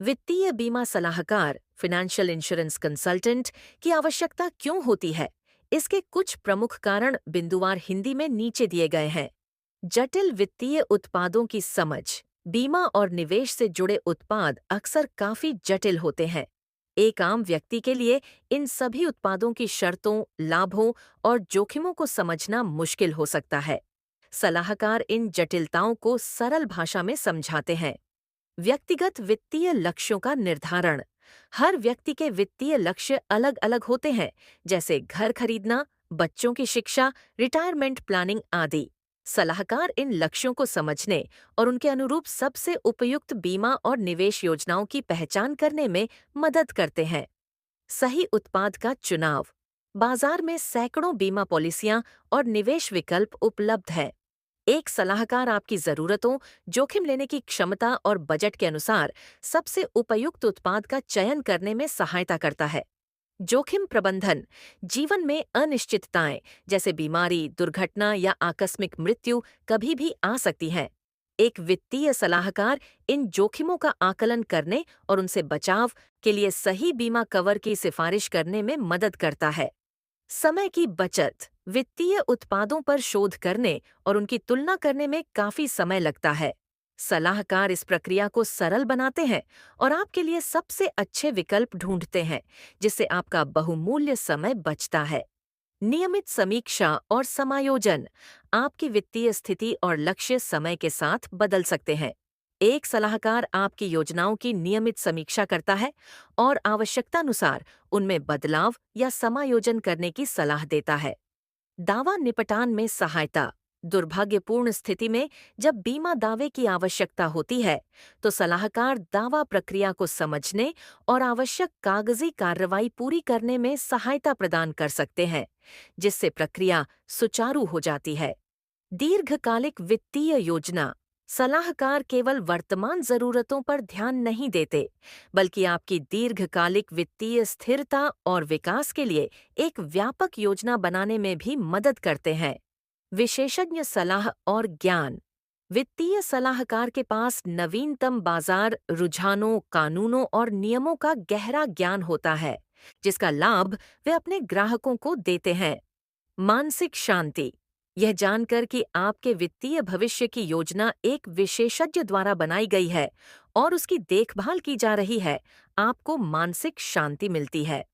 वित्तीय बीमा सलाहकार फाइनेंशियल इंश्योरेंस कंसल्टेंट की आवश्यकता क्यों होती है? इसके कुछ प्रमुख कारण बिंदुवार हिंदी में नीचे दिए गए हैं। जटिल वित्तीय उत्पादों की समझ। बीमा और निवेश से जुड़े उत्पाद अक्सर काफी जटिल होते हैं। एक आम व्यक्ति के लिए इन सभी उत्पादों की शर्तों, लाभों और जोखिमों को समझना मुश्किल हो सकता है। सलाहकार इन जटिलताओं को सरल भाषा में समझाते हैं। व्यक्तिगत वित्तीय लक्ष्यों का निर्धारण। हर व्यक्ति के वित्तीय लक्ष्य अलग अलग होते हैं, जैसे घर खरीदना, बच्चों की शिक्षा, रिटायरमेंट प्लानिंग आदि। सलाहकार इन लक्ष्यों को समझने और उनके अनुरूप सबसे उपयुक्त बीमा और निवेश योजनाओं की पहचान करने में मदद करते हैं। सही उत्पाद का चुनाव। बाजार में सैकड़ों बीमा पॉलिसियां और निवेश विकल्प उपलब्ध हैं। एक सलाहकार आपकी जरूरतों, जोखिम लेने की क्षमता और बजट के अनुसार सबसे उपयुक्त उत्पाद का चयन करने में सहायता करता है। जोखिम प्रबंधन। जीवन में अनिश्चितताएं जैसे बीमारी, दुर्घटना या आकस्मिक मृत्यु कभी भी आ सकती हैं। एक वित्तीय सलाहकार इन जोखिमों का आकलन करने और उनसे बचाव के लिए सही बीमा कवर की सिफारिश करने में मदद करता है। समय की बचत। वित्तीय उत्पादों पर शोध करने और उनकी तुलना करने में काफी समय लगता है। सलाहकार इस प्रक्रिया को सरल बनाते हैं और आपके लिए सबसे अच्छे विकल्प ढूंढते हैं, जिससे आपका बहुमूल्य समय बचता है। नियमित समीक्षा और समायोजन। आपकी वित्तीय स्थिति और लक्ष्य समय के साथ बदल सकते हैं। एक सलाहकार आपकी योजनाओं की नियमित समीक्षा करता है और आवश्यकतानुसार उनमें बदलाव या समायोजन करने की सलाह देता है। दावा निपटान में सहायता। दुर्भाग्यपूर्ण स्थिति में जब बीमा दावे की आवश्यकता होती है, तो सलाहकार दावा प्रक्रिया को समझने और आवश्यक कागजी कार्रवाई पूरी करने में सहायता प्रदान कर सकते हैं, जिससे प्रक्रिया सुचारू हो जाती है। दीर्घकालिक वित्तीय योजना। सलाहकार केवल वर्तमान जरूरतों पर ध्यान नहीं देते, बल्कि आपकी दीर्घकालिक वित्तीय स्थिरता और विकास के लिए एक व्यापक योजना बनाने में भी मदद करते हैं। विशेषज्ञ सलाह और ज्ञान। वित्तीय सलाहकार के पास नवीनतम बाजार रुझानों, कानूनों और नियमों का गहरा ज्ञान होता है, जिसका लाभ वे अपने ग्राहकों को देते हैं। मानसिक शांति। यह जानकर कि आपके वित्तीय भविष्य की योजना एक विशेषज्ञ द्वारा बनाई गई है और उसकी देखभाल की जा रही है, आपको मानसिक शांति मिलती है।